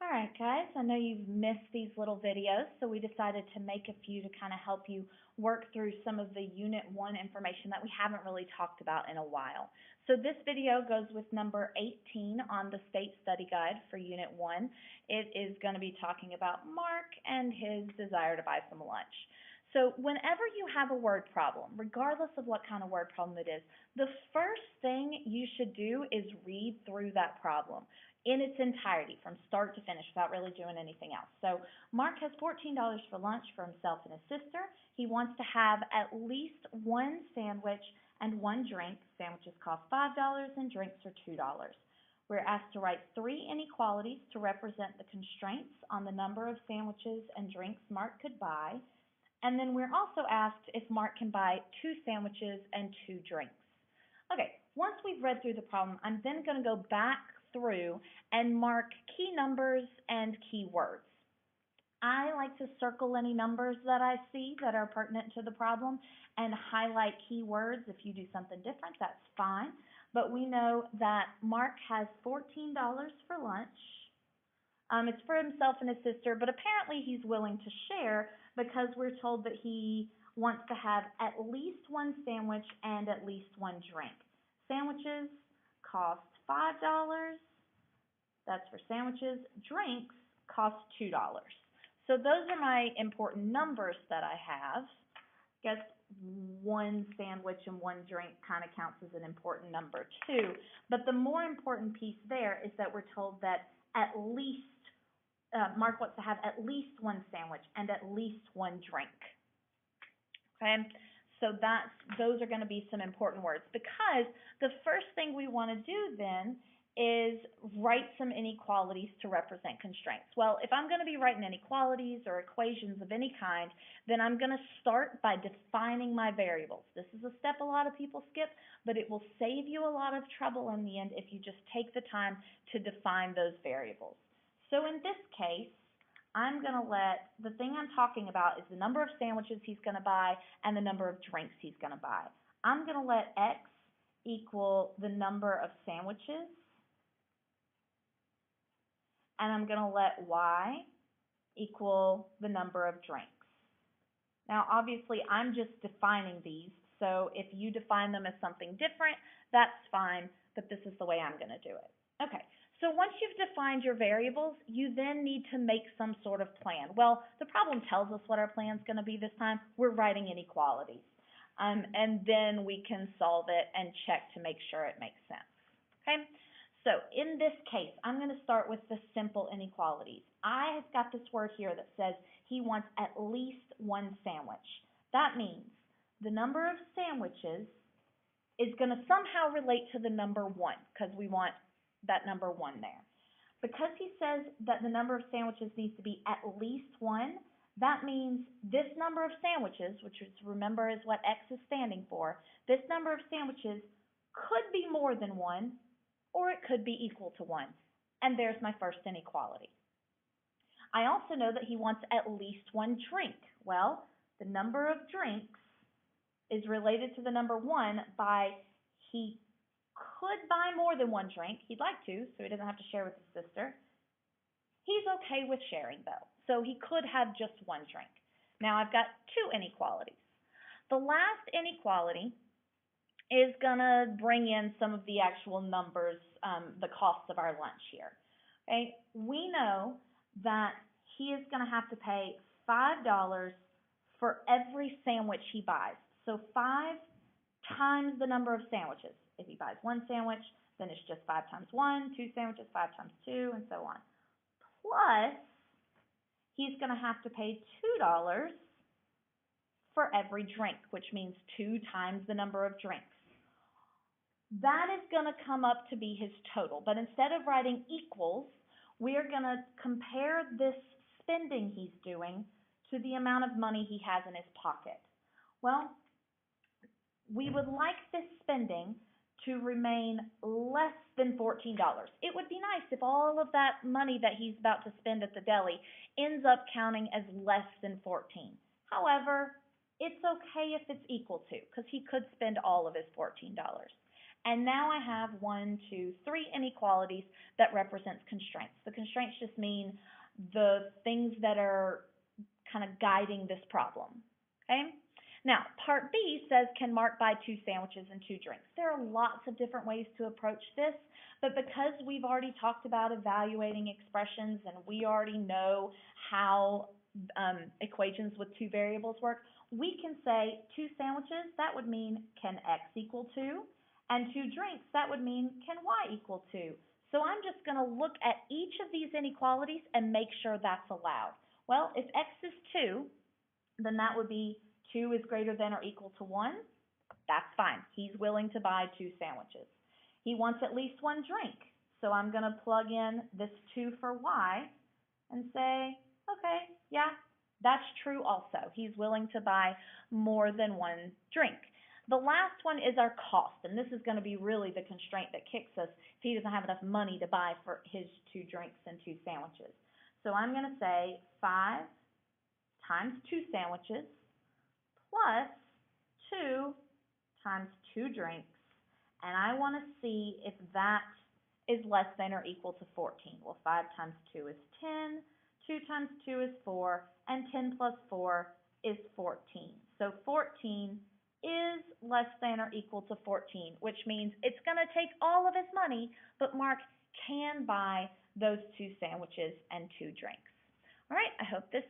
All right, guys, I know you've missed these little videos, so we decided to make a few to kind of help you work through some of the Unit 1 information that we haven't really talked about in a while. So this video goes with number 18 on the State Study Guide for Unit 1. It is going to be talking about Mark and his desire to buy some lunch. So whenever you have a word problem, regardless of what kind of word problem it is, the first thing you should do is read through that problem in its entirety, from start to finish, without really doing anything else. So Mark has $14 for lunch for himself and his sister. He wants to have at least one sandwich and one drink. Sandwiches cost $5 and drinks are $2. We're asked to write 3 inequalities to represent the constraints on the number of sandwiches and drinks Mark could buy. And then we're also asked if Mark can buy 2 sandwiches and 2 drinks. Okay, once we've read through the problem, I'm then going to go back through and mark key numbers and key words. I like to circle any numbers that I see that are pertinent to the problem and highlight key words. If you do something different, that's fine. But we know that Mark has $14 for lunch. It's for himself and his sister, but apparently he's willing to share because we're told that he wants to have at least one sandwich and at least one drink. Sandwiches cost $5. That's for sandwiches. Drinks cost $2. So those are my important numbers that I have. I guess one sandwich and one drink kind of counts as an important number too. But the more important piece there is that we're told that at least Mark wants to have at least one sandwich and at least one drink. Okay, so those are going to be some important words, because the first thing we want to do then is write some inequalities to represent constraints. Well, if I'm going to be writing inequalities or equations of any kind, then I'm going to start by defining my variables. This is a step a lot of people skip, but it will save you a lot of trouble in the end if you just take the time to define those variables. So in this case, I'm going to let, the thing I'm talking about is the number of sandwiches he's going to buy and the number of drinks he's going to buy. I'm going to let X equal the number of sandwiches, and I'm going to let Y equal the number of drinks. Now, obviously, I'm just defining these, so if you define them as something different, that's fine, but this is the way I'm going to do it. Okay. So once you've defined your variables, you then need to make some sort of plan. Well, the problem tells us what our plan's going to be this time. We're writing inequalities. And then we can solve it and check to make sure it makes sense. Okay? So in this case, I'm going to start with the simple inequalities. I've got this word here that says he wants at least one sandwich. That means the number of sandwiches is going to somehow relate to the number 1, because we want that number 1 there. Because he says that the number of sandwiches needs to be at least 1, that means this number of sandwiches, which is, remember, is what X is standing for, this number of sandwiches could be more than 1, or it could be equal to 1. And there's my first inequality. I also know that he wants at least one drink. Well, the number of drinks is related to the number 1 by he could buy more than one drink. He'd like to, so he doesn't have to share with his sister. He's okay with sharing, though, so he could have just one drink. Now I've got 2 inequalities. The last inequality is going to bring in some of the actual numbers, the costs of our lunch here. Okay? We know that he is going to have to pay $5 for every sandwich he buys. So 5 times the number of sandwiches. If he buys one sandwich, then it's just 5 times 1, 2 sandwiches, 5 times 2, and so on. Plus, he's going to have to pay $2 for every drink, which means 2 times the number of drinks. That is going to come up to be his total. But instead of writing equals, we are going to compare this spending he's doing to the amount of money he has in his pocket. Well, we would like this spending to remain less than $14. It would be nice if all of that money that he's about to spend at the deli ends up counting as less than $14. However, it's okay if it's equal to, because he could spend all of his $14. And now I have 3 inequalities that represents constraints. The constraints just mean the things that are kind of guiding this problem. Okay? Now, part B says, can Mark buy 2 sandwiches and 2 drinks? There are lots of different ways to approach this, but because we've already talked about evaluating expressions and we already know how equations with 2 variables work, we can say 2 sandwiches, that would mean can x equal 2, and 2 drinks, that would mean can y equal 2. So I'm just going to look at each of these inequalities and make sure that's allowed. Well, if x is 2, then that would be 2 is greater than or equal to 1. That's fine. He's willing to buy 2 sandwiches. He wants at least 1 drink. So I'm going to plug in this 2 for y and say, okay, yeah, that's true also. He's willing to buy more than 1 drink. The last one is our cost, and this is going to be really the constraint that kicks us if he doesn't have enough money to buy for his 2 drinks and 2 sandwiches. So I'm going to say 5 times 2 sandwiches plus 2 times 2 drinks, and I want to see if that is less than or equal to 14. Well, 5 times 2 is 10, 2 times 2 is 4, and 10 plus 4 is 14. So 14 is less than or equal to 14, which means it's going to take all of his money, but Mark can buy those 2 sandwiches and 2 drinks. All right, I hope this